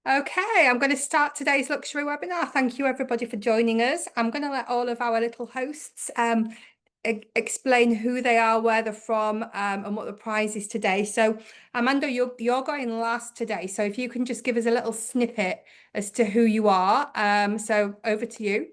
Okay, I'm going to start today's luxury webinar. Thank you everybody for joining us. I'm going to let all of our little hosts explain who they are, where they're from, and what the prize is today. So Amanda, you're going last today. So if you can just give us a little snippet as to who you are. So over to you.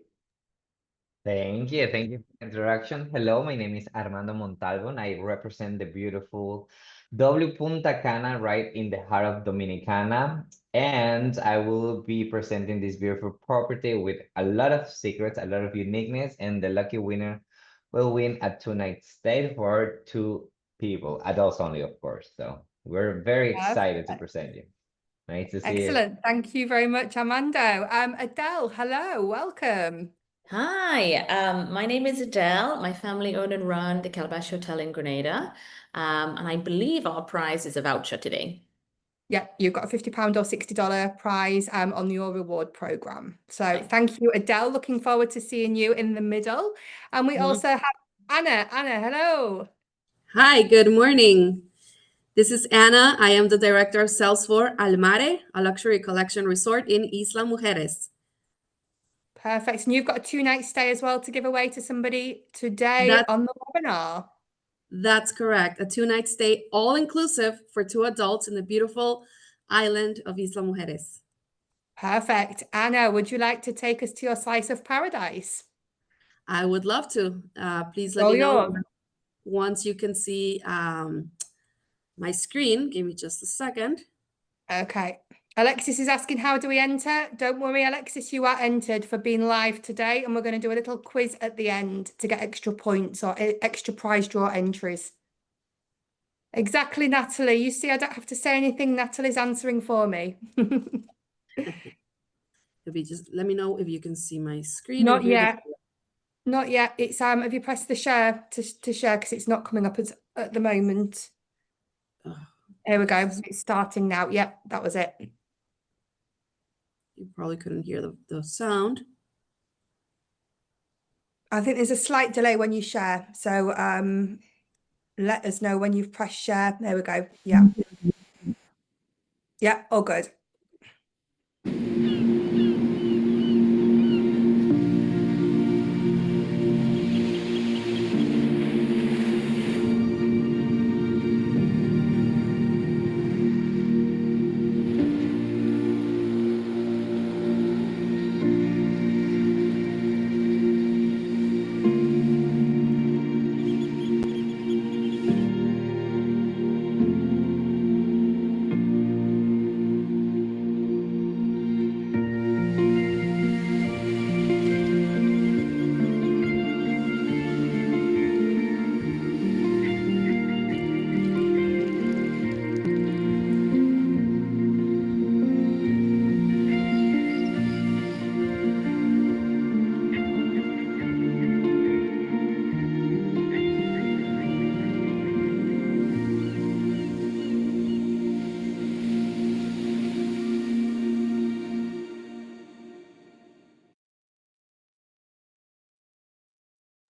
Thank you. Thank you for the introduction. Hello, my name is Armando Montalvo, and I represent the beautiful Punta Cana right in the heart of Dominicana. And I will be presenting this beautiful property with a lot of secrets, a lot of uniqueness, and the lucky winner will win a two-night stay for two people, adults only, of course. So we're very excited to Perfect. present you. Nice to see you. Excellent. Thank you very much, Armando. Adele, hello, welcome. Hi, my name is Adele. My family own and run the Calabash Hotel in Grenada, and I believe our prize is a voucher today. Yeah, you've got a £50 or $60 prize on your reward program. So thank you, Adele. Looking forward to seeing you in the middle. And we also have Anna. Anna, hello. Hi, good morning. This is Anna. I am the director of sales for Almare, a luxury collection resort in Isla Mujeres. Perfect. And you've got a two-night stay as well to give away to somebody today on the webinar. That's correct. A two-night stay, all inclusive for two adults in the beautiful island of Isla Mujeres. Perfect. Anna, would you like to take us to your slice of paradise? I would love to. Please let me know once you can see my screen. Give me just a second. Okay. Alexis is asking, how do we enter? Don't worry, Alexis, you are entered for being live today, and we're going to do a little quiz at the end to get extra points or extra prize draw entries. Exactly, Natalie. You see, I don't have to say anything. Natalie's answering for me. Just let me know if you can see my screen. Not yet. Not yet. It's have you pressed the share to share because it's not coming up at the moment. Here we go. It's starting now. Yep, that was it. You probably couldn't hear the sound. I think there's a slight delay when you share. So let us know when you've pressed share. There we go. Yeah. Yeah, all good.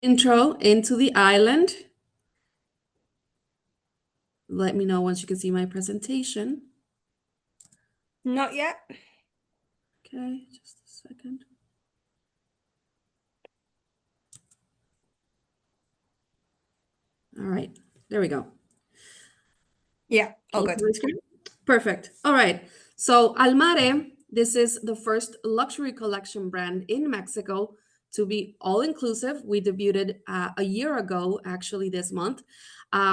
Intro into the island. Let me know once you can see my presentation. Not yet. Okay, just a second. All right, there we go. Yeah, all good. Perfect. All right. So Almare, this is the first luxury collection brand in Mexico to be all-inclusive. We debuted a year ago, actually this month,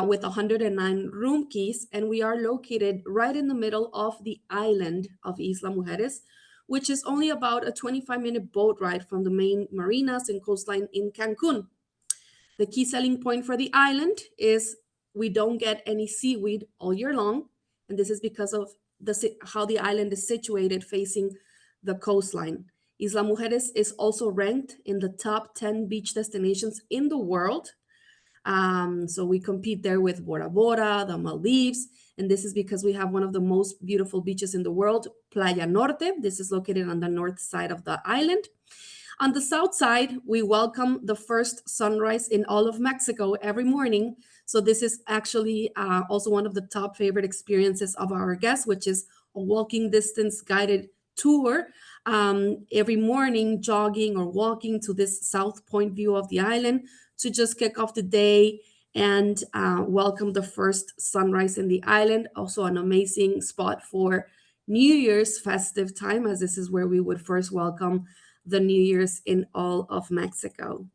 with 109 room keys, and we are located right in the middle of the island of Isla Mujeres, which is only about a 25-minute boat ride from the main marinas and coastline in Cancun. The key selling point for the island is we don't get any seaweed all year long, and this is because of how the island is situated facing the coastline. Isla Mujeres is also ranked in the top 10 beach destinations in the world. So we compete there with Bora Bora, the Maldives, and this is because we have one of the most beautiful beaches in the world, Playa Norte. This is located on the north side of the island. On the south side, we welcome the first sunrise in all of Mexico every morning. So this is actually also one of the top favorite experiences of our guests, which is a walking distance guided tour every morning, jogging or walking to this south point view of the island to just kick off the day and welcome the first sunrise in the island. Also an amazing spot for New Year's festive time, as this is where we would first welcome the New Year's in all of Mexico.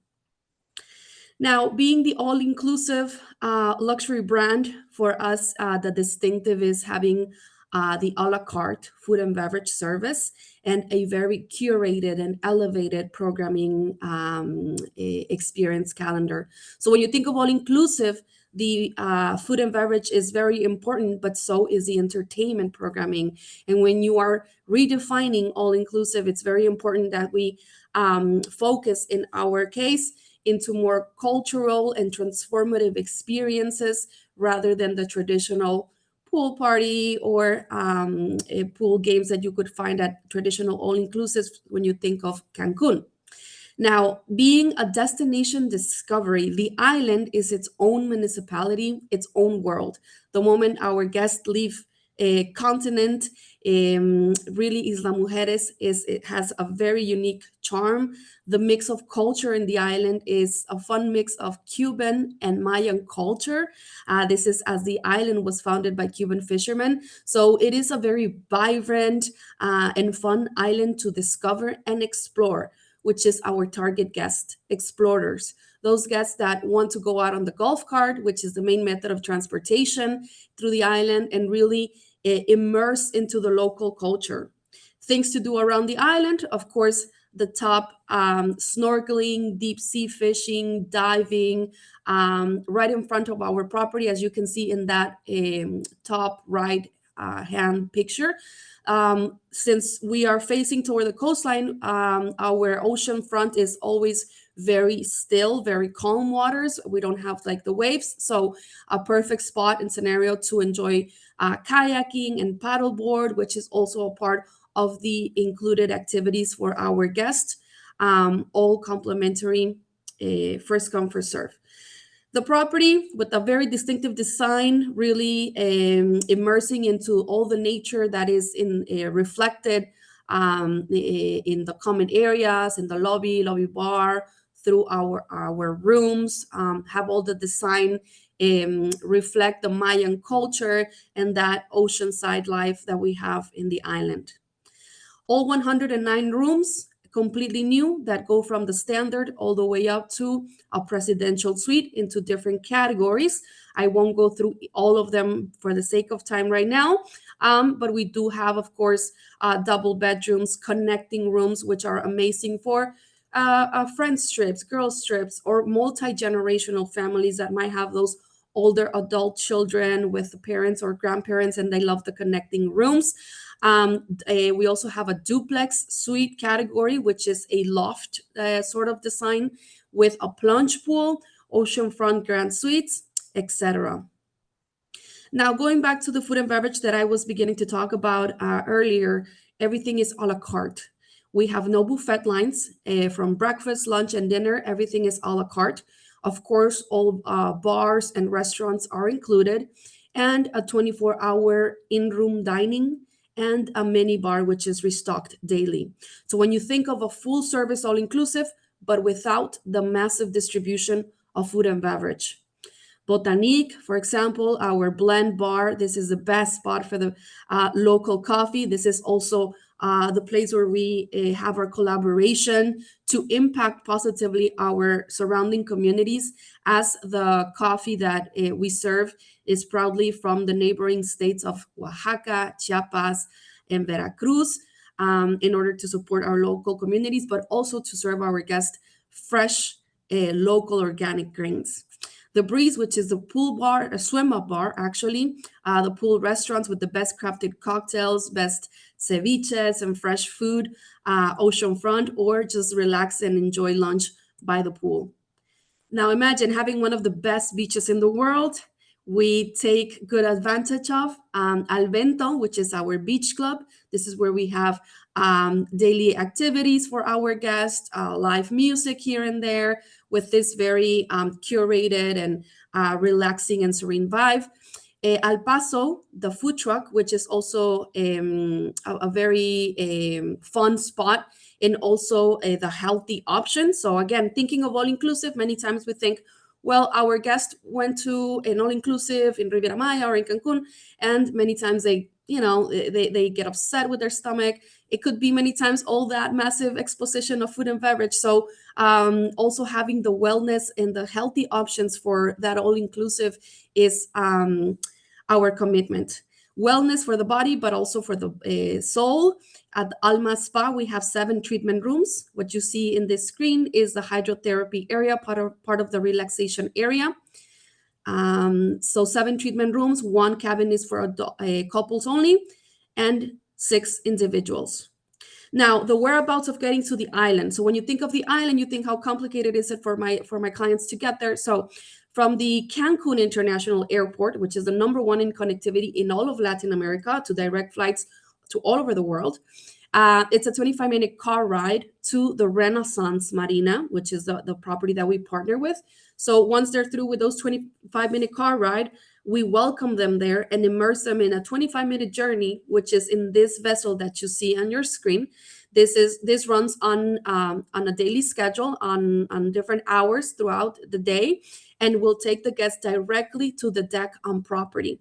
Now, being the all-inclusive luxury brand, for us, the distinctive is having the a la carte food and beverage service and a very curated and elevated programming experience calendar. So when you think of all-inclusive, the food and beverage is very important, but so is the entertainment programming. And when you are redefining all-inclusive, it's very important that we focus, in our case, into more cultural and transformative experiences rather than the traditional pool party or pool games that you could find at traditional all-inclusives when you think of Cancun. Now, being a destination discovery, the island is its own municipality, its own world. The moment our guests leave a continent, really Isla Mujeres it has a very unique charm. The mix of culture in the island is a fun mix of Cuban and Mayan culture. This is as the island was founded by Cuban fishermen. So it is a very vibrant and fun island to discover and explore, which is our target guest, explorers. Those guests that want to go out on the golf cart, which is the main method of transportation through the island, and really immerse into the local culture. Things to do around the island, of course, the top snorkeling, deep sea fishing, diving, right in front of our property, as you can see in that top right hand picture. Since we are facing toward the coastline, our ocean front is always very still, very calm waters. We don't have like the waves. So a perfect spot and scenario to enjoy kayaking and paddleboard, which is also a part of the included activities for our guests, all complimentary, first come, first serve. The property with a very distinctive design, really immersing into all the nature that is reflected in the common areas, in the lobby bar, through our rooms, have all the design reflect the Mayan culture and that oceanside life that we have in the island. All 109 rooms, completely new, that go from the standard all the way up to a presidential suite into different categories. I won't go through all of them for the sake of time right now, but we do have, of course, double bedrooms, connecting rooms, which are amazing for friends trips, girls trips, or multi-generational families that might have those older adult children with the parents or grandparents, and they love the connecting rooms. We also have a duplex suite category, which is a loft sort of design with a plunge pool, oceanfront grand suites, etc. Now, going back to the food and beverage that I was beginning to talk about earlier, everything is a la carte. We have no buffet lines from breakfast, lunch, and dinner. Everything is a la carte. Of course, all bars and restaurants are included, and a 24-hour in-room dining and a mini bar, which is restocked daily. So when you think of a full service all-inclusive, but without the massive distribution of food and beverage. Botanique, for example, our blend bar, this is the best spot for the local coffee. This is also the place where we have our collaboration to impact positively our surrounding communities, as the coffee that we serve is proudly from the neighboring states of Oaxaca, Chiapas, and Veracruz, in order to support our local communities, but also to serve our guests fresh, local organic grains. The Breeze, which is the pool bar, a swim-up bar, actually, the pool restaurants with the best crafted cocktails, best ceviches and fresh food, oceanfront, or just relax and enjoy lunch by the pool. Now imagine having one of the best beaches in the world. We take good advantage of Al Vento, which is our beach club. This is where we have daily activities for our guests, live music here and there, with this very curated and relaxing and serene vibe. Al Paso, the food truck, which is also a very fun spot, and also the healthy option. So again, thinking of all-inclusive, many times we think, well, our guest went to an all-inclusive in Riviera Maya or in Cancun, and many times they get upset with their stomach. It could be many times all that massive exposition of food and beverage. So also having the wellness and the healthy options for that all-inclusive is our commitment. Wellness for the body, but also for the soul. At Alma Spa, we have 7 treatment rooms. What you see in this screen is the hydrotherapy area, part of the relaxation area. So 7 treatment rooms, 1 cabin is for couples only, and 6 individuals. Now, the whereabouts of getting to the island. So when you think of the island, you think how complicated is it for my clients to get there. So from the Cancun International Airport, which is the #1 in connectivity in all of Latin America to direct flights to all over the world, it's a 25-minute car ride to the Renaissance Marina, which is the property that we partner with. So once they're through with those 25-minute car ride, we welcome them there and immerse them in a 25-minute journey, which is in this vessel that you see on your screen. This runs on a daily schedule on different hours throughout the day, and will take the guests directly to the deck on property.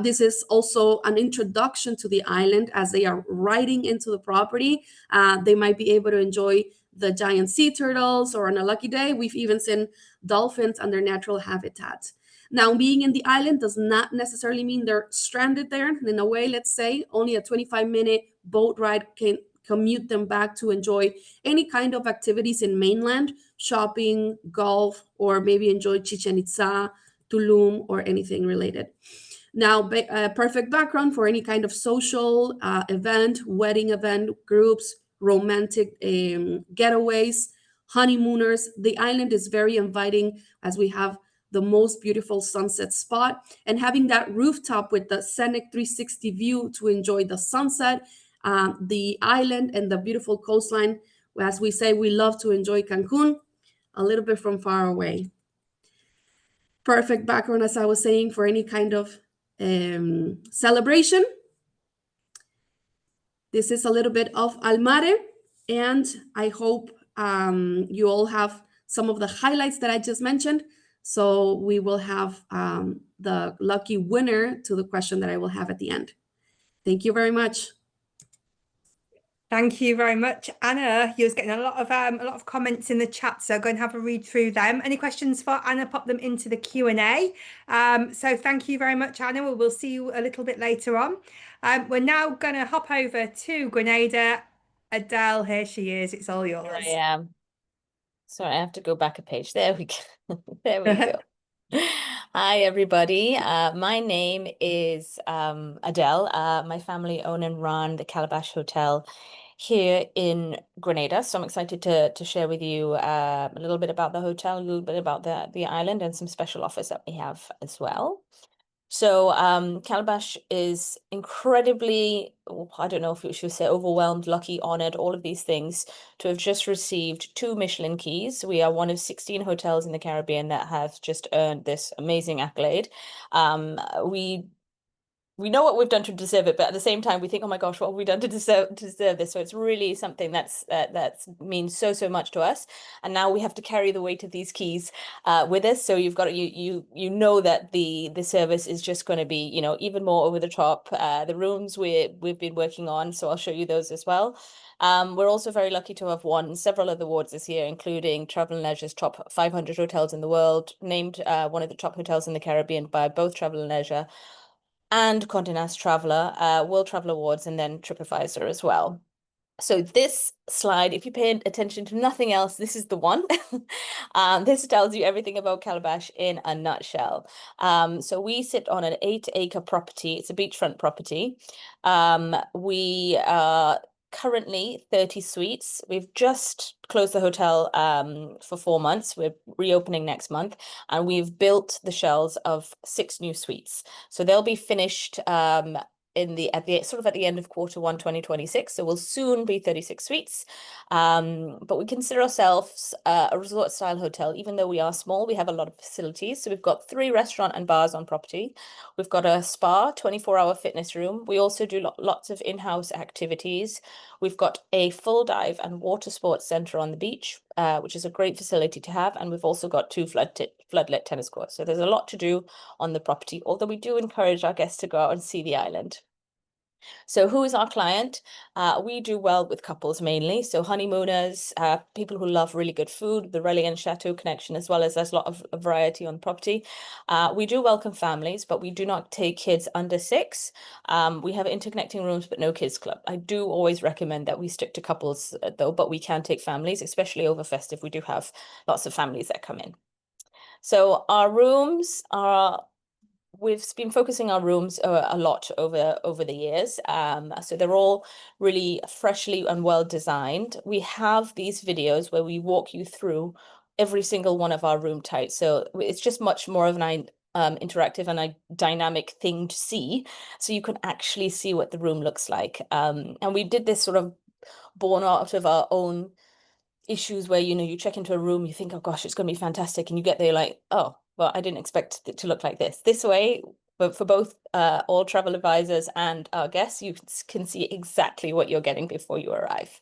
This is also an introduction to the island as they are riding into the property. They might be able to enjoy the giant sea turtles, or on a lucky day, we've even seen dolphins on their natural habitat. Now, being in the island does not necessarily mean they're stranded there. In a way, let's say, only a 25-minute boat ride can commute them back to enjoy any kind of activities in mainland, shopping, golf, or maybe enjoy Chichen Itza, Tulum, or anything related. Now, perfect background for any kind of social event, wedding event, groups, romantic getaways, honeymooners. The island is very inviting, as we have the most beautiful sunset spot, and having that rooftop with the scenic 360 view to enjoy the sunset, the island, and the beautiful coastline. As we say, we love to enjoy Cancun a little bit from far away. Perfect background, as I was saying, for any kind of celebration. This is a little bit of Almare, and I hope you all have some of the highlights that I just mentioned. So we will have the lucky winner to the question that I will have at the end. Thank you very much. Thank you very much, Anna. You was getting a lot of comments in the chat, so go and have a read through them. Any questions for Anna, pop them into the Q&A. So thank you very much, Anna. We'll see you a little bit later on. We're now going to hop over to Grenada. Adele, here she is. It's all yours. Here I am. Sorry, I have to go back a page. There we go. There we go. Hi, everybody. My name is Adele. My family own and run the Calabash Hotel here in Grenada. So I'm excited to share with you a little bit about the hotel, a little bit about the island, and some special offers that we have as well. So Calabash is incredibly, I don't know if we should say overwhelmed, lucky, honored, all of these things, to have just received 2 Michelin keys. We are one of 16 hotels in the Caribbean that have just earned this amazing accolade. We know what we've done to deserve it, but at the same time, we think, oh my gosh, what have we done to deserve this? So it's really something that means so much to us. And now we have to carry the weight of these keys with us. So you've got you know that the service is just going to be, you know, even more over the top. The rooms we've been working on, so I'll show you those as well. We're also very lucky to have won several other awards this year, including Travel and Leisure's top 500 hotels in the world, named one of the top hotels in the Caribbean by both Travel and Leisure and Condé Nast Traveler, World Travel Awards, and then TripAdvisor as well. So this slide, if you pay attention to nothing else, this is the one. This tells you everything about Calabash in a nutshell. So we sit on an 8-acre property. It's a beachfront property. We are currently 30 suites. We've just closed the hotel for 4 months. We're reopening next month, and we've built the shells of 6 new suites. So they'll be finished at the end of Q1 2026, so we'll soon be 36 suites. But we consider ourselves a resort style hotel. Even though we are small, we have a lot of facilities. So we've got 3 restaurant and bars on property. We've got a spa, 24-hour fitness room. We also do lots of in-house activities. We've got a full dive and water sports center on the beach, which is a great facility to have. And we've also got 2 floodlit tennis courts. So there's a lot to do on the property, although we do encourage our guests to go out and see the island. So who is our client? We do well with couples mainly. So honeymooners, people who love really good food, the Reliant Chateau connection, as well as there's a lot of variety on the property. We do welcome families, but we do not take kids under 6. We have interconnecting rooms, but no kids club. I do always recommend that we stick to couples though, but we can take families, especially over festive. We do have lots of families that come in. So our rooms are, we've been focusing our rooms a lot over the years. So they're all really freshly and well designed. We have these videos where we walk you through every single one of our room types. So it's just much more of an interactive and a dynamic thing to see. So you can actually see what the room looks like. And we did this sort of born out of our own issues where, you know, you check into a room, you think, oh gosh, it's going to be fantastic. And you get there, you're like, oh, well, I didn't expect it to look like this. This way, but for both all travel advisors and our guests, you can see exactly what you're getting before you arrive.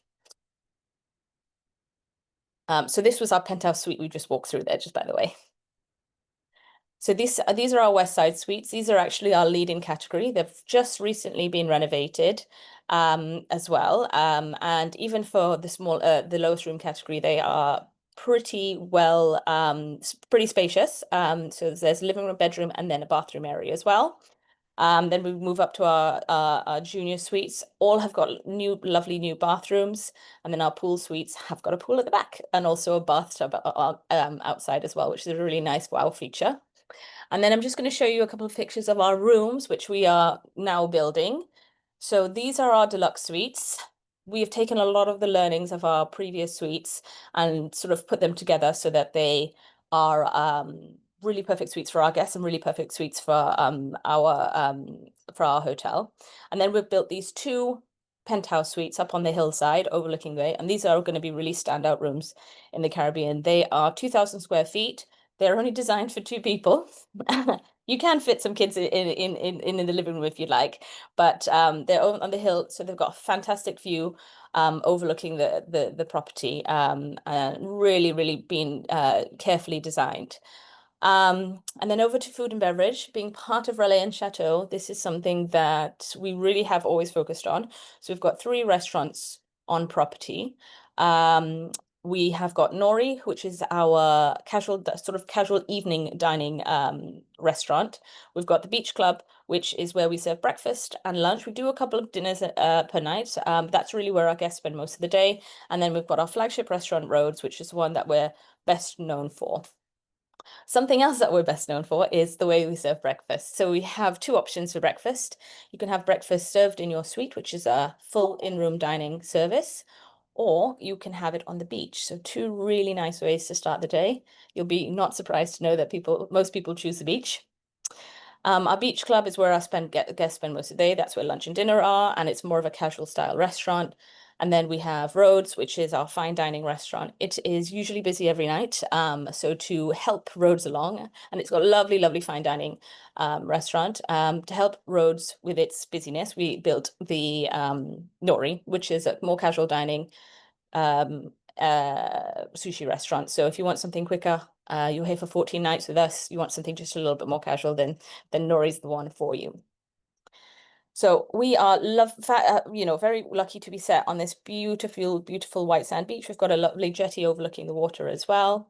So this was our penthouse suite we just walked through there, just by the way. So these are our West Side suites. These are actually our leading category. They've just recently been renovated as well. And even for the lowest room category, they are pretty well, pretty spacious. So there's a living room, bedroom, and then a bathroom area as well. Then we move up to our junior suites. All have got lovely new bathrooms, and then our pool suites have got a pool at the back and also a bathtub outside as well, which is a really nice wow feature. And then I'm just going to show you a couple of pictures of our rooms, which we are now building. So these are our deluxe suites. We have taken a lot of the learnings of our previous suites and sort of put them together so that they are really perfect suites for our guests and really perfect suites for our hotel. And then we've built these 2 penthouse suites up on the hillside overlooking the bay. And these are going to be really standout rooms in the Caribbean. They are 2,000 square feet. They're only designed for 2 people. You can fit some kids in the living room if you'd like, but they're on the hill, so they've got a fantastic view overlooking the property, and really been carefully designed. And then over to food and beverage. Being part of Relais and Chateau, this is something that we really have always focused on. So we've got 3 restaurants on property. We have got Nori, which is our sort of casual evening dining restaurant. We've got the Beach Club, which is where we serve breakfast and lunch. We do a couple of dinners per night. That's really where our guests spend most of the day. And then we've got our flagship restaurant, Rhodes, which is one that we're best known for. Something else that we're best known for is the way we serve breakfast. So we have 2 options for breakfast. You can have breakfast served in your suite, which is a full in-room dining service, or you can have it on the beach. So 2 really nice ways to start the day. You'll be not surprised to know that most people choose the beach. Our Beach Club is where guests spend most of the day. That's where lunch and dinner are, and it's more of a casual style restaurant. And then we have Rhodes, which is our fine dining restaurant. It is usually busy every night. So to help Rhodes along, and it's got a lovely fine dining restaurant. To help Rhodes with its busyness, we built the Nori, which is a more casual dining sushi restaurant. So if you want something quicker, you're here for 14 nights with us. You want something just a little bit more casual, then Nori's the one for you. So we are very lucky to be set on this beautiful white sand beach. We've got a lovely jetty overlooking the water as well,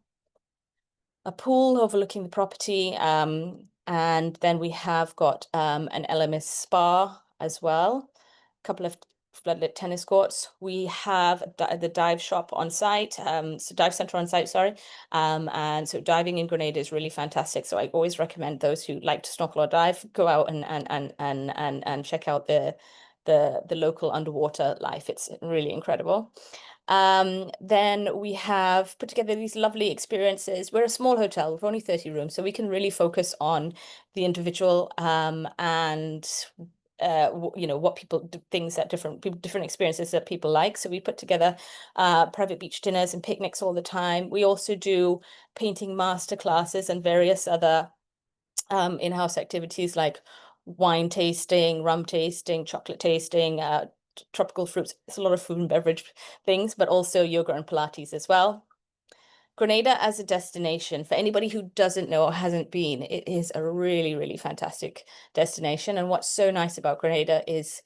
a pool overlooking the property, and then we have got an LMS spa as well, a couple of floodlit tennis courts. We have the dive shop on site, so dive center on site, sorry. And so diving in Grenada is really fantastic. So I always recommend those who like to snorkel or dive, go out and check out the local underwater life. It's really incredible. Then we have put together these lovely experiences. We're a small hotel with only 30 rooms, so we can really focus on the individual and what people things that different experiences that people like. So we put together private beach dinners and picnics all the time. We also do painting master classes and various other in-house activities like wine tasting, rum tasting, chocolate tasting, tropical fruits. It's a lot of food and beverage things, but also yoga and Pilates as well. Grenada as a destination, for anybody who doesn't know or hasn't been, it is a really, really fantastic destination. And what's so nice about Grenada is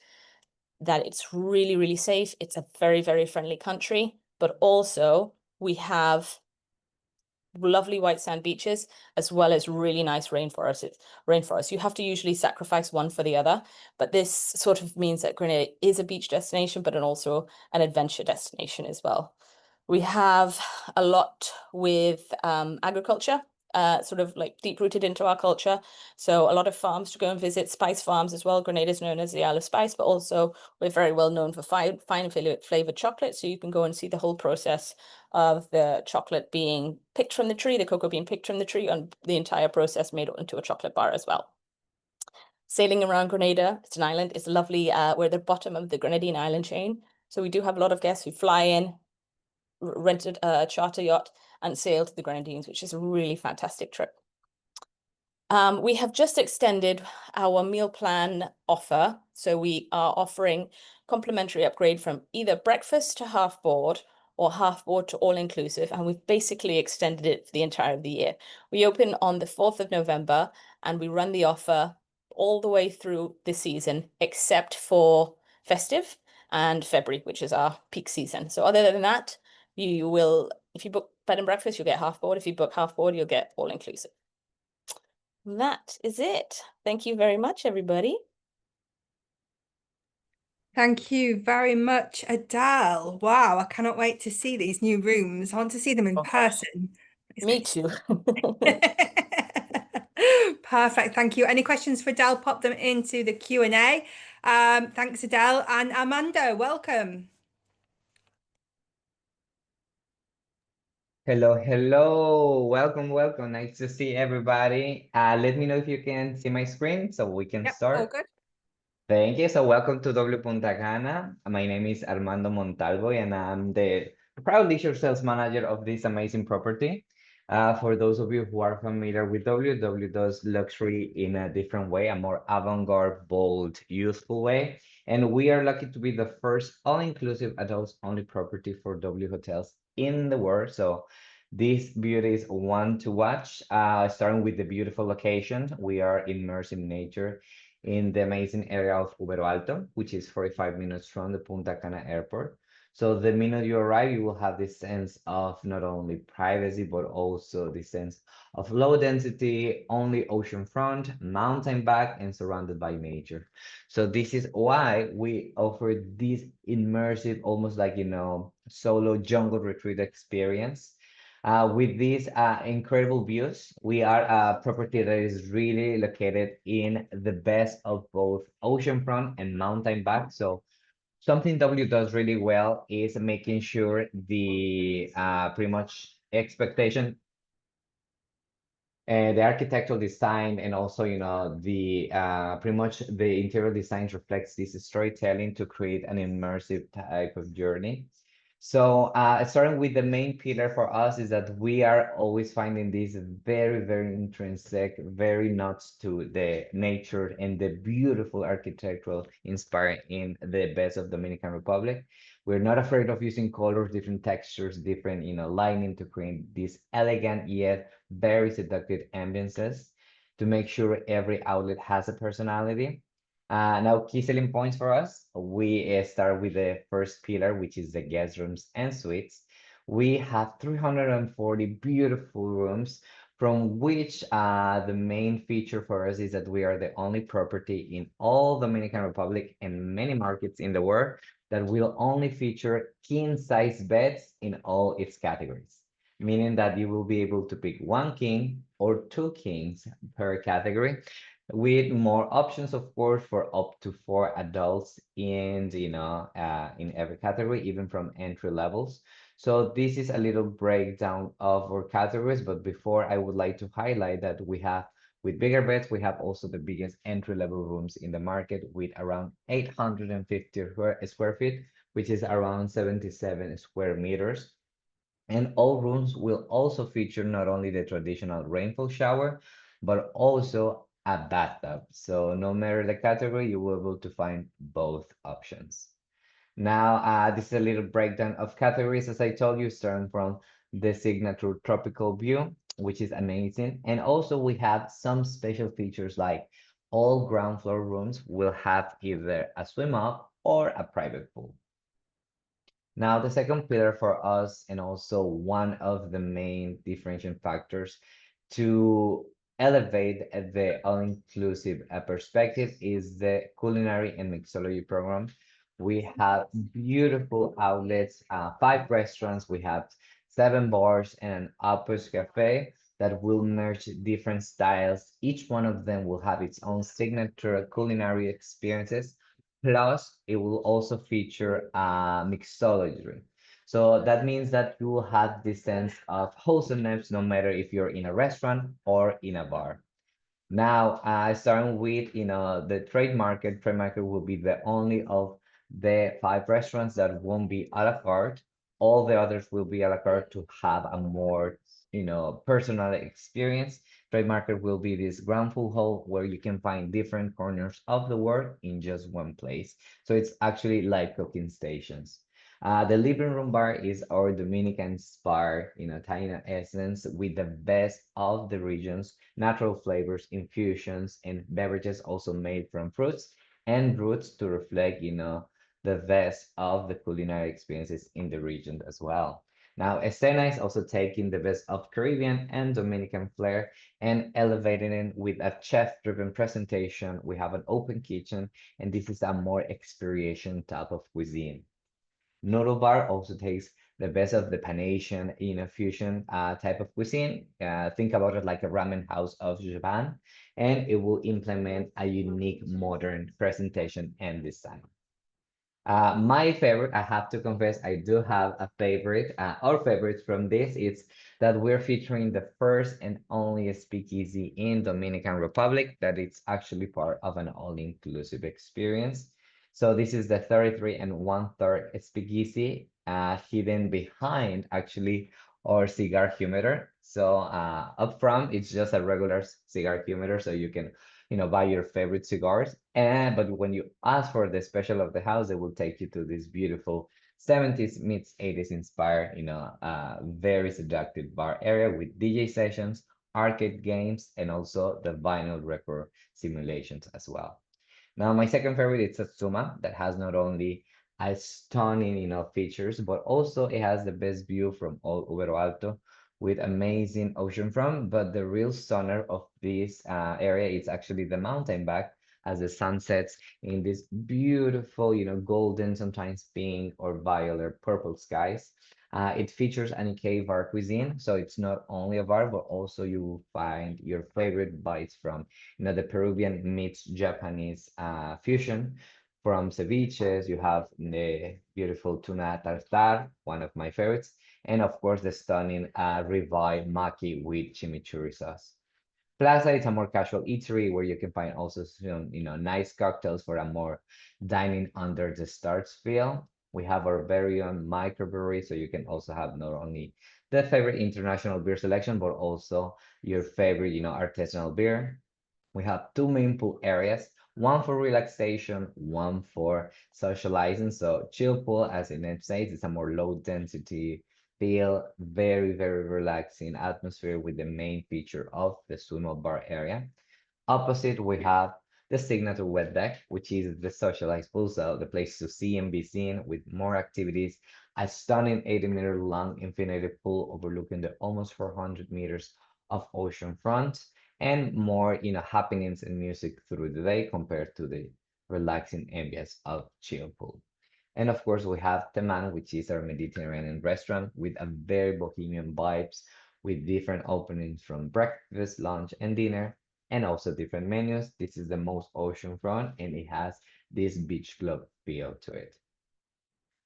that it's really, really safe. It's a very, very friendly country, but also we have lovely white sand beaches as well as really nice rainforests. You have to usually sacrifice one for the other, but this sort of means that Grenada is a beach destination, but also an adventure destination as well. We have a lot with agriculture, sort of like deep rooted into our culture. So a lot of farms to go and visit, spice farms as well. Grenada is known as the Isle of Spice, but also we're very well known for fine flavored chocolate. So you can go and see the whole process of the chocolate being picked from the tree, the cocoa being picked from the tree, and the entire process made into a chocolate bar as well. Sailing around Grenada, it's an island, it's lovely. We're at the bottom of the Grenadine island chain. So we do have a lot of guests who fly in, rented a charter yacht and sailed to the Grenadines, which is a really fantastic trip. We have just extended our meal plan offer. So we are offering complimentary upgrade from either breakfast to half board or half board to all inclusive. And we've basically extended it for the entire of the year. We open on the 4th of November and we run the offer all the way through the season, except for festive and February, which is our peak season. So other than that, you will, if you book bed and breakfast, you'll get half board. If you book half board, you'll get all inclusive. That is it. Thank you very much, everybody. Thank you very much, Adele. Wow, I cannot wait to see these new rooms. I want to see them in person. Me too. Perfect. Thank you. Any questions for Adele? Pop them into the Q&A. Thanks, Adele. And Amanda, welcome. Hello, hello. Welcome, welcome. Nice to see everybody. Let me know if you can see my screen so we can Yep, start. all good. Thank you. So welcome to W Punta Cana. My name is Armando Montalvo and I'm the proud leisure sales manager of this amazing property. For those of you who are familiar with W does luxury in a different way, a more avant-garde, bold, youthful way. And we are lucky to be the first all-inclusive adults-only property for W hotels in the world. So this beauty is one to watch. Starting with the beautiful location, we are immersed in nature in the amazing area of Ubero Alto, which is 45 minutes from the Punta Cana airport. So the minute you arrive, you will have this sense of not only privacy, but also the sense of low density, only oceanfront, mountain back, and surrounded by nature. So this is why we offer this immersive, almost like, solo jungle retreat experience. With these incredible views, we are a property that is really located in the best of both oceanfront and mountain back. So something W does really well is making sure the pretty much expectation, the architectural design, and also the pretty much the interior design reflects this storytelling to create an immersive type of journey. So starting with the main pillar for us is that we are always finding this very, very intrinsic, very nuts to the nature and the beautiful architectural inspired in the best of Dominican Republic. We're not afraid of using colors, different textures, different, lighting to create these elegant yet very seductive ambiances to make sure every outlet has a personality. Now, key selling points for us, we start with the first pillar, which is the guest rooms and suites. We have 340 beautiful rooms, from which the main feature for us is that we are the only property in all Dominican Republic and many markets in the world that will only feature king-size beds in all its categories, meaning that you will be able to pick one king or two kings per category, with more options, of course, for up to 4 adults in in every category, even from entry levels. So this is a little breakdown of our categories, but before, I would like to highlight that we have With bigger beds, we have also the biggest entry-level rooms in the market with around 850 square feet, which is around 77 square meters. And all rooms will also feature not only the traditional rainfall shower, but also a bathtub. So no matter the category, you will be able to find both options. Now, this is a little breakdown of categories, as I told you, starting from the signature tropical view, which is amazing. And also we have some special features like all ground floor rooms will have either a swim up or a private pool. Now, the second pillar for us, and also one of the main differentiating factors to elevate the all-inclusive perspective, is the culinary and mixology program. We have beautiful outlets, 5 restaurants, we have 7 bars and an Opus Cafe that will merge different styles. Each one of them will have its own signature culinary experiences. Plus, it will also feature mixology. So that means that you will have this sense of wholesomeness no matter if you're in a restaurant or in a bar. Now, starting with, the trade market will be the only of the 5 restaurants that won't be a la carte. All the others will be a la carte to have a more, personal experience. Trade market will be this ground floor hall where you can find different corners of the world in just one place. So it's actually like cooking stations. The living room bar is our Dominican bar, Taino essence with the best of the regions, natural flavors, infusions, and beverages also made from fruits and roots to reflect, the best of the culinary experiences in the region as well. Now, Escena is also taking the best of Caribbean and Dominican flair and elevating it with a chef-driven presentation. We have an open kitchen, and this is a more experiential type of cuisine. Noodle bar also takes the best of the Pan-Asian, fusion type of cuisine. Think about it like a ramen house of Japan, and it will implement a unique modern presentation and design. My favorite, I have to confess, I do have a favorite. Our favorite from this is that we're featuring the first and only speakeasy in Dominican Republic that it's actually part of an all-inclusive experience. So this is the 33 1/3 speakeasy, hidden behind actually our cigar humidor. So up front, it's just a regular cigar humidor, so you can buy your favorite cigars. But when you ask for the special of the house, they will take you to this beautiful 70s meets 80s inspired, very seductive bar area with DJ sessions, arcade games, and also the vinyl record simulations as well. Now, my second favorite is Satsuma, that has not only a stunning, features, but also it has the best view from all Ubero Alto with amazing oceanfront. But the real stunner of this area is actually the mountain back as the sun sets in this beautiful, golden, sometimes pink or violet purple skies. It features an Nikkei bar cuisine, so it's not only a bar, but also you will find your favorite bites from, the Peruvian meets Japanese fusion. From ceviches, you have the beautiful tuna tartar, one of my favorites, and of course the stunning ribeye maki with chimichurri sauce. Plaza is a more casual eatery where you can find also some, nice cocktails for a more dining under the stars feel. We have our very own microbrewery, so you can also have not only the favorite international beer selection, but also your favorite, artisanal beer. We have 2 main pool areas, one for relaxation, one for socializing. So chill pool, as the name says, is a more low density feel, very, very relaxing atmosphere with the main feature of the sumo bar area. Opposite, we have the signature wet deck, which is the socialized pool, so the place to see and be seen with more activities. A stunning 80-meter long infinity pool overlooking the almost 400 meters of ocean front, and more, happenings and music through the day compared to the relaxing ambience of chill pool. And of course, we have Teman, which is our Mediterranean restaurant with a very bohemian vibes, with different openings from breakfast, lunch, and dinner, and also different menus. This is the most oceanfront, and it has this beach club feel to it.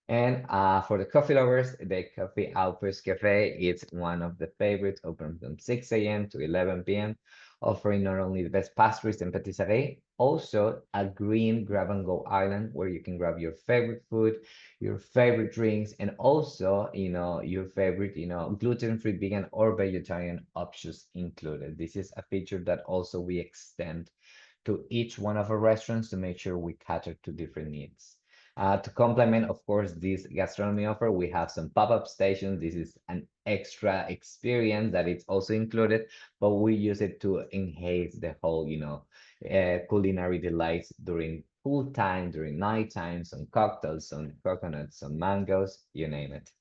And for the coffee lovers, the Coffee Alpers Cafe is one of the favorites, open from 6 a.m. to 11 p.m. offering not only the best pastries and patisserie, also a green grab-and-go island where you can grab your favorite food, your favorite drinks, and also, your favorite, gluten-free, vegan, or vegetarian options included. This is a feature that also we extend to each one of our restaurants to make sure we cater to different needs. To complement, of course, this gastronomy offer, we have some pop-up stations. This is an extra experience that it's also included, but we use it to enhance the whole, culinary delights during cool time, during night time, some cocktails, some coconuts, some mangoes, you name it.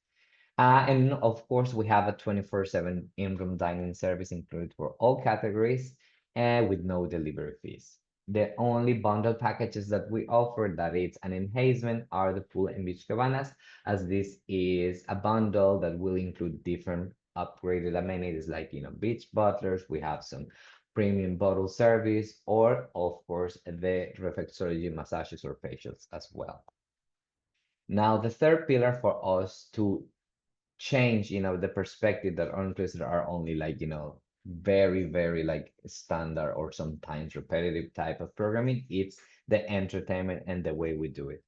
And of course, we have a 24/7 in-room dining service included for all categories and with no delivery fees. The only bundle packages that we offer that it's an enhancement are the pool and beach cabanas, as this is a bundle that will include different upgraded amenities like, beach butlers. We have some premium bottle service, or of course, the reflexology massages or facials as well. Now, the third pillar for us to change, the perspective that all-inclusive are only like, very, very like standard or sometimes repetitive type of programming. It's the entertainment and the way we do it.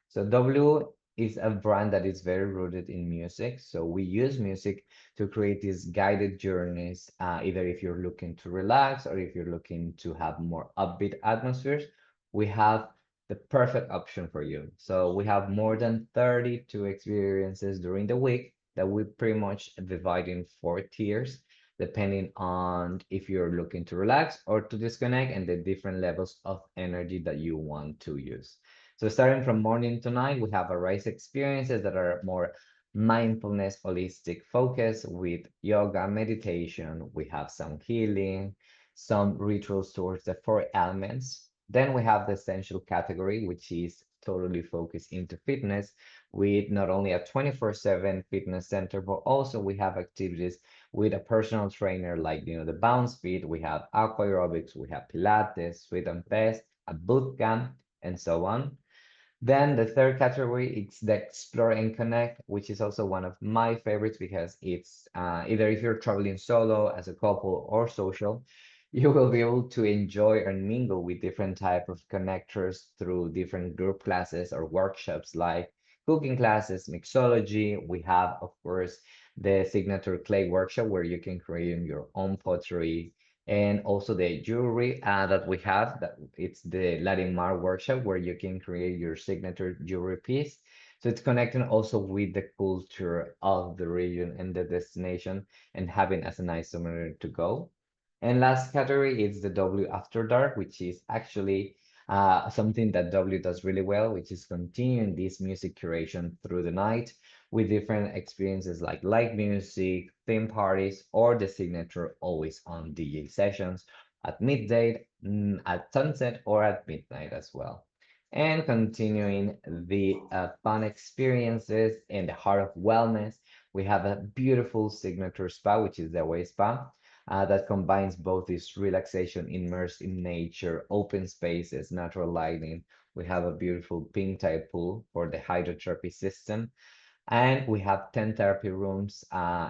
So W is a brand that is very rooted in music. So we use music to create these guided journeys, either if you're looking to relax or if you're looking to have more upbeat atmospheres, we have the perfect option for you. So we have more than 32 experiences during the week that we pretty much divide in 4 tiers, depending on if you're looking to relax or to disconnect and the different levels of energy that you want to use. So starting from morning to night, we have a rise experiences that are more mindfulness, holistic focus with yoga, meditation. We have some healing, some rituals towards the 4 elements. Then we have the essential category, which is totally focused into fitness with not only a 24/7 fitness center, but also we have activities with a personal trainer like, the bounce fit, we have aqua aerobics, we have Pilates, sweat and fest, a boot camp, and so on. Then the third category is the Explore and Connect, which is also one of my favorites because it's either if you're traveling solo, as a couple, or social, you will be able to enjoy and mingle with different type of connectors through different group classes or workshops like cooking classes, mixology. We have, of course, the signature clay workshop where you can create your own pottery, and also the jewelry that we have, that it's the Larimar workshop where you can create your signature jewelry piece. So it's connecting also with the culture of the region and the destination and having as a nice souvenir to go. And last category is the W After Dark, which is actually something that W does really well, which is continuing this music curation through the night with different experiences like live music, theme parties, or the signature always on DJ sessions at midday, at sunset, or at midnight as well. And continuing the fun experiences in the heart of wellness, we have a beautiful signature spa, which is the Way Spa, that combines both this relaxation immersed in nature, open spaces, natural lighting. We have a beautiful pink tide pool for the hydrotherapy system, and we have 10 therapy rooms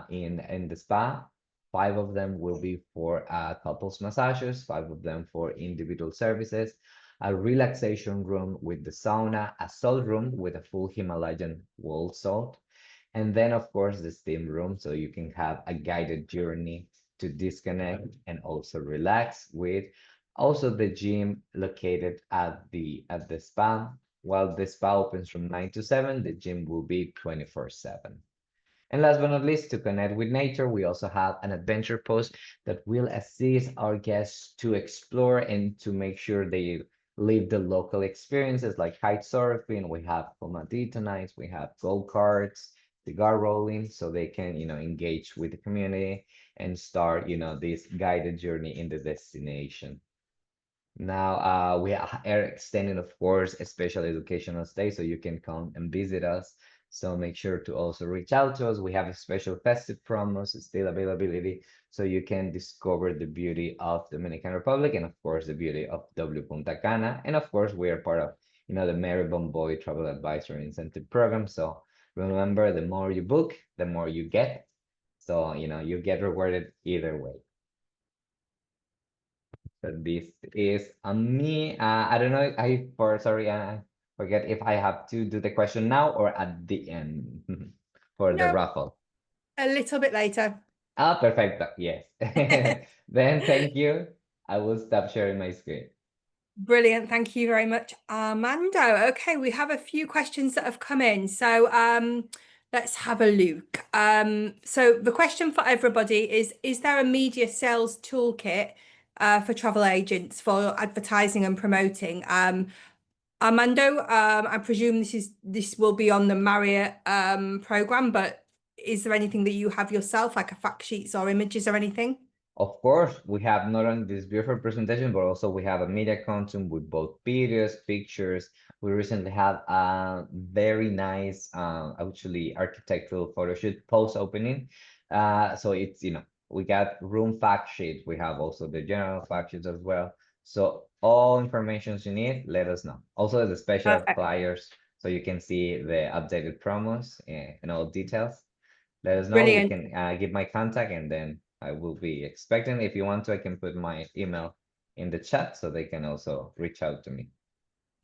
in the spa. 5 of them will be for couples massages, 5 of them for individual services, a relaxation room with the sauna, a salt room with a full Himalayan wall salt, and then, of course, the steam room, so you can have a guided journey to disconnect and also relax with. Also, the gym located at the spa. While the spa opens from 9 to 7, the gym will be 24/7. And last but not least, to connect with nature, we also have an adventure post that will assist our guests to explore and to make sure they live the local experiences like kite surfing. We have Comadito nights, we have go-karts, cigar rolling, so they can, engage with the community and start, this guided journey in the destination. Now, we are extending, of course, a special educational stay, so you can come and visit us. So make sure to also reach out to us. We have a special festive promos, still availability, so you can discover the beauty of Dominican Republic and, of course, the beauty of W Punta Cana. And of course, we are part of, the Mary Boy Travel Advisory Incentive Program. So remember, the more you book, the more you get. So, you get rewarded either way. So this is me. I don't know. Sorry, I forget if I have to do the question now or at the end for the No, raffle. a little bit later. Ah, perfecto. Yes. Then thank you. I will stop sharing my screen. Brilliant. Thank you very much, Armando. Okay, we have a few questions that have come in. So let's have a look. So the question for everybody is there a media sales toolkit for travel agents for advertising and promoting? Armando, I presume this will be on the Marriott program, but is there anything that you have yourself, like a fact sheets or images or anything? Of course, we have not only this beautiful presentation, but also we have a media content with both videos, pictures. We recently had a very nice, actually architectural photo shoot post opening. So it's, we got room fact sheet. We have also the general fact sheets as well. So all information you need, let us know. Also the special Perfect. flyers, so you can see the updated promos and all details. Let us know. Brilliant. We can give my contact, and then I will be expecting. If you want to, I can put my email in the chat so they can also reach out to me.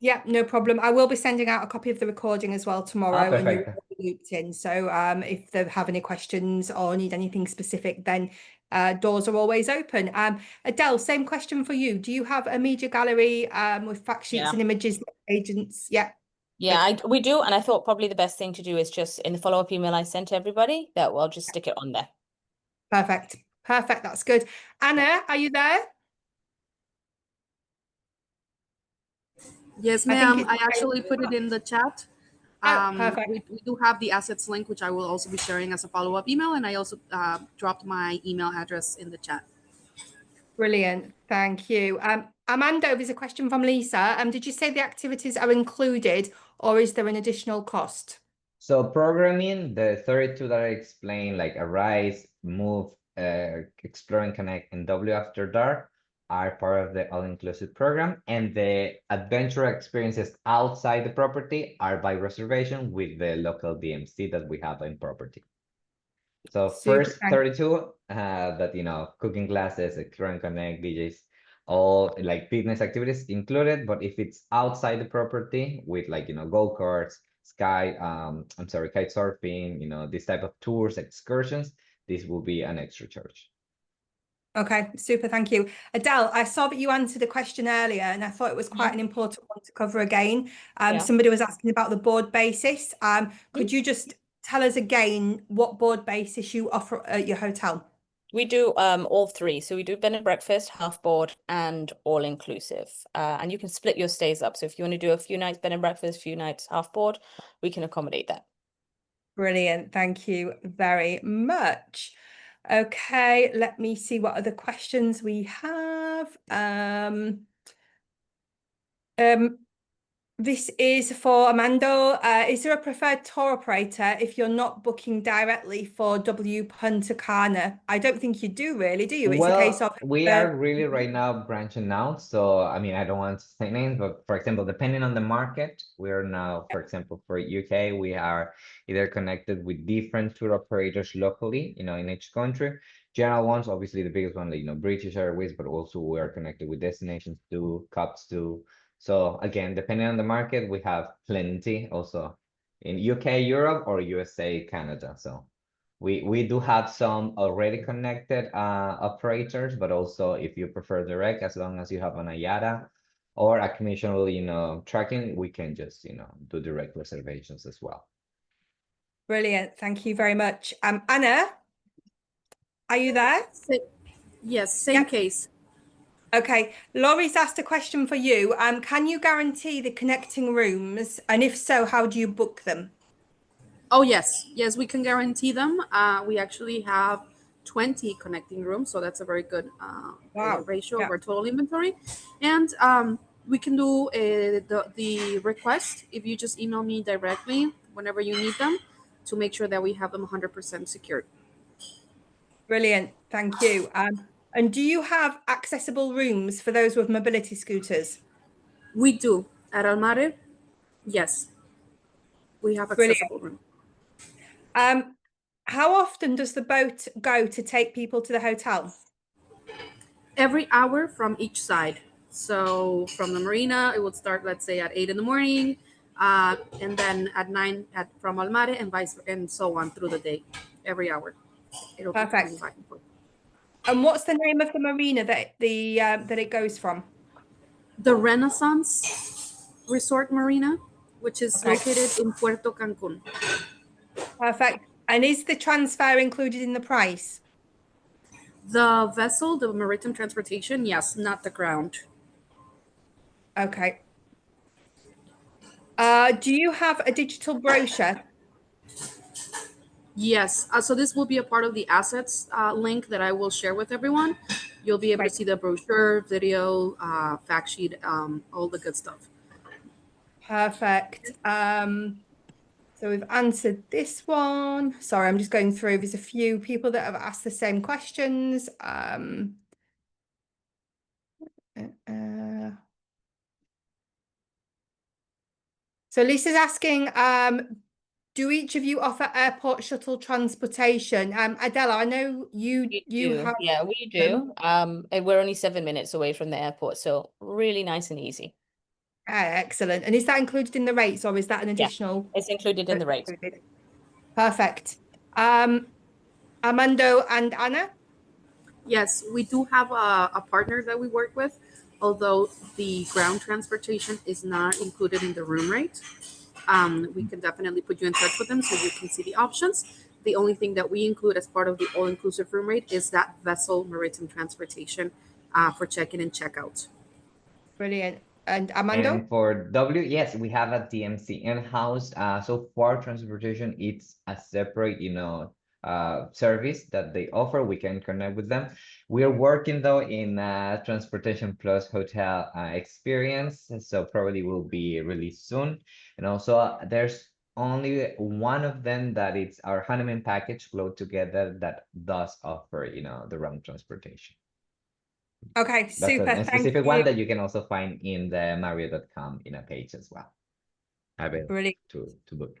Yeah, no problem. I will be sending out a copy of the recording as well tomorrow, and you Perfect. will be looped in. So if they have any questions or need anything specific, then doors are always open. Adele, same question for you. Do you have a media gallery with fact sheets Yeah. and images that agents? Yeah. Yeah, we do. And I thought probably the best thing to do is just in the follow-up email I sent to everybody, that we'll just stick it on there. Perfect. Perfect. That's good. Anna, are you there? Yes, I think ma'am. it's I actually put it in the chat. Oh, perfect. We do have the assets link, which I will also be sharing as a follow-up email. And I also dropped my email address in the chat. Brilliant. Thank you. Amanda, there's a question from Lisa. Did you say the activities are included or is there an additional cost? So programming, the 32 that I explained, like Arise, Move, Explore and Connect, and W After Dark, are part of the all-inclusive program. And the adventure experiences outside the property are by reservation with the local DMC that we have in property. So Super, first thank 32, that, cooking classes, Explore and Connect, DJs, all like fitness activities included. But if it's outside the property with like, go-karts, kite surfing, this type of tours, excursions, this will be an extra charge. Okay, super, thank you. Adele, I saw that you answered a question earlier and I thought it was quite an important one to cover again. Yeah. Somebody was asking about the board basis. Could you just tell us again what board basis you offer at your hotel? We do all three. So we do bed and breakfast, half board, and all inclusive. And you can split your stays up. So if you want to do a few nights bed and breakfast, a few nights half board, we can accommodate that. Brilliant. Thank you very much. Okay, let me see what other questions we have. This is for Amanda. Is there a preferred tour operator if you're not booking directly for Punta Cana? I don't think you do really, do you? It's a case of we are really right now branching out. So, I mean, I don't want to say names, but for example, depending on the market, we are now, for example, for UK, we are either connected with different tour operators locally, in each country. General ones, obviously the biggest one, like, British Airways, but also we are connected with destinations too, cups too. So again, depending on the market, we have plenty also in UK, Europe, or USA, Canada. So we do have some already connected operators, but also if you prefer direct, as long as you have an IATA or a commissionable, tracking, we can just, do direct reservations as well. Brilliant. Thank you very much. Anna, are you there? Yes, same case. Okay, Laurie's asked a question for you. Can you guarantee the connecting rooms? And if so, how do you book them? Oh, yes. Yes, we can guarantee them. We actually have 20 connecting rooms, so that's a very good ratio of our total inventory. And we can do the request if you just email me directly whenever you need them to make sure that we have them 100% secured. Brilliant. Thank you. And do you have accessible rooms for those with mobility scooters? We do. At Almare, yes. We have accessible rooms. How often does the boat go to take people to the hotel? every hour from each side. So from the marina, it would start, let's say, at 8 in the morning, and then at 9 from Almare, and so on through the day. Every hour, it'll be coming Perfect. back and forth. And what's the name of the marina that that it goes from? The Renaissance Resort Marina, which is Okay. located in Puerto Cancun. Perfect. And is the transfer included in the price? The vessel, the maritime transportation, yes, not the ground. Okay. Do you have a digital brochure? Yes. So this will be a part of the assets link that I will share with everyone. You'll be able to Right. see the brochure, video, fact sheet, all the good stuff. Perfect. So we've answered this one. Sorry, I'm just going through. There's a few people that have asked the same questions. So Lisa's asking, do each of you offer airport shuttle transportation? Adela, I know you have Yeah, we them. do. And we're only 7 minutes away from the airport, so really nice and easy. Excellent. And is that included in the rates, or is that an Yeah, additional? it's included in the rate. Perfect. Armando and Anna? Yes, we do have a partner that we work with, although the ground transportation is not included in the room rate. We can definitely put you in touch with them so you can see the options. The only thing that we include as part of the all-inclusive room rate is that vessel maritime transportation for check-in and check-out. Brilliant. And Armando? And for W, yes, we have a DMC in-house. So for transportation, it's a separate, service that they offer. We can connect with them. We're working though in transportation plus hotel experience, so probably will be released soon. And also, there's only one of them that it's our honeymoon package Flow Together that does offer, the round transportation. Okay, That's super. a Thank specific you. one that you can also find in the Marriott.com page as well. Available Brilliant. to book.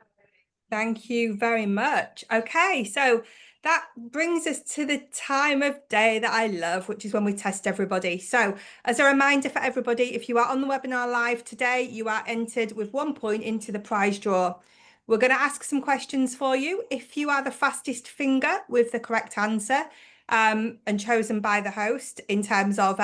Thank you very much. Okay, so that brings us to the time of day that I love, which is when we test everybody. So as a reminder for everybody, if you are on the webinar live today, you are entered with 1 point into the prize draw. We're going to ask some questions for you. If you are the fastest finger with the correct answer, and chosen by the host in terms of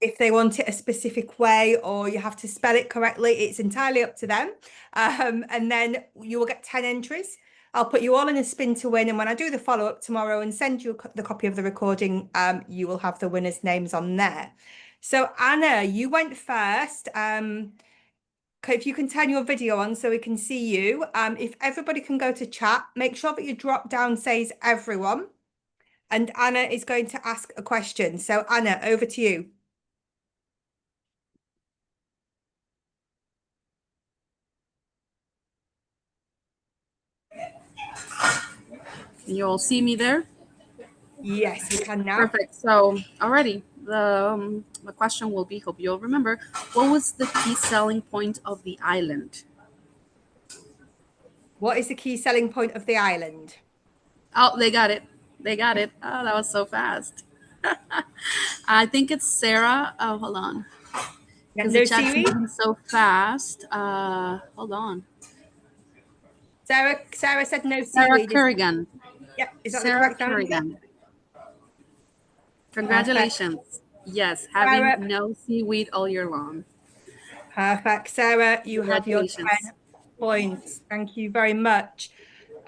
if they want it a specific way or you have to spell it correctly, it's entirely up to them. And then you will get 10 entries. I'll put you all in a spin to win. And when I do the follow-up tomorrow and send you the copy of the recording, you will have the winners' names on there. So Anna, you went first. If you can turn your video on so we can see you. If everybody can go to chat, make sure that your drop down says everyone. And Anna is going to ask a question. So Anna, over to you. Can you all see me there? Yes, we can now. Perfect. So, alrighty, the question will be, hope you'll remember, what was the key selling point of the island? What is the key selling point of the island? Oh, they got it. They got it. Oh, that was so fast. I think it's Sarah. Oh, hold on. Yeah, Because no the chat's seaweed? moving so fast. Hold on. Sarah said no Sarah seaweed. Kerrigan. Is that the Sarah correct answer? Kerrigan. Congratulations. Yes, Sarah, having no seaweed all year long. perfect. Sarah, you have your 10 Congratulations. points. Thank you very much.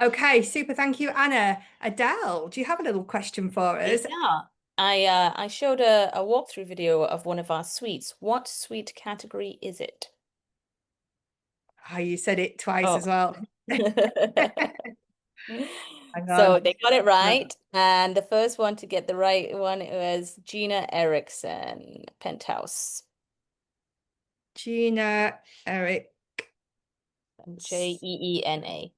Okay, super. Thank you, Anna. Adele, do you have a little question for us? Yeah. I showed a walkthrough video of one of our suites. What suite category is it? Oh, you said it twice Oh. as well. Hang So on. they got it right. And the first one to get the right one was Gina Erickson, Penthouse. Gina, Eric. Jeena.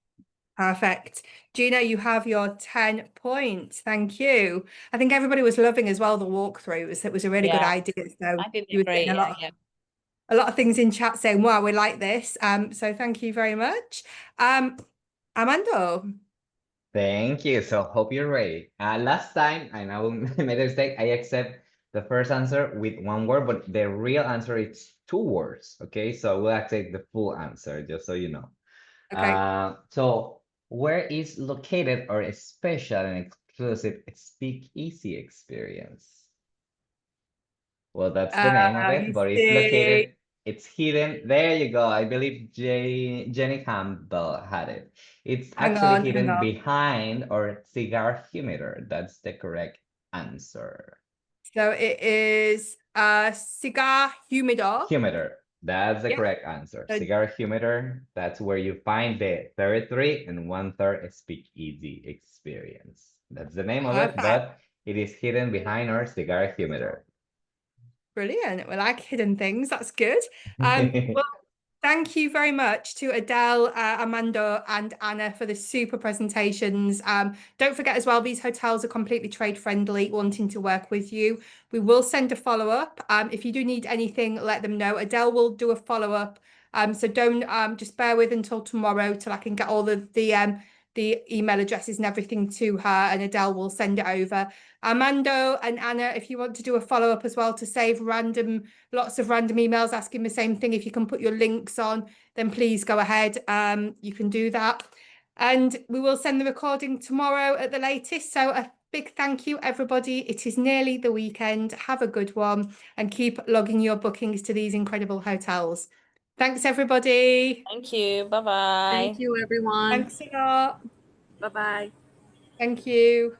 Perfect. Gina, you have your 10 points. Thank you. I think everybody was loving as well the walkthroughs. It was a really good Yeah, idea. So I did you were great. getting Yeah. a lot of things in chat saying, wow, we like this. So thank you very much. Armando. Thank you. So hope you're ready. Last time, I know I made a mistake. I accept the first answer with one word, but the real answer is 2 words. Okay, so we'll take the full answer, just so you know. Okay. So where is located our special and exclusive speakeasy experience? Well, that's the name of it, You but it's see. located, it's hidden. There you go. I believe Jenny Campbell had it. It's Hang actually on, hang hidden on. behind our cigar humidor. That's the correct answer. So it is a cigar humidor. Humidor. That's the Yeah. correct answer. So- Cigar humidor. That's where you find the 33 and 1/3 speakeasy experience. That's the name of it, Perfect. but it is hidden behind our cigar humidor. Brilliant. We like hidden things. That's good. Well, thank you very much to Adele, Armando, and Anna for the super presentations. Don't forget as well, these hotels are completely trade friendly, wanting to work with you. We will send a follow-up. If you do need anything, let them know. Adele will do a follow-up. So don't just bear with until tomorrow till I can get all the email addresses and everything to her, and Adele will send it over. Armando and Anna, if you want to do a follow-up as well to save lots of random emails asking the same thing, if you can put your links on, then please go ahead. You can do that. And we will send the recording tomorrow at the latest. So a big thank you, everybody. It is nearly the weekend. Have a good one and keep logging your bookings to these incredible hotels. Thanks, everybody. Thank you. Bye-bye. Thank you, everyone. Thanks a lot. Bye-bye. Thank you.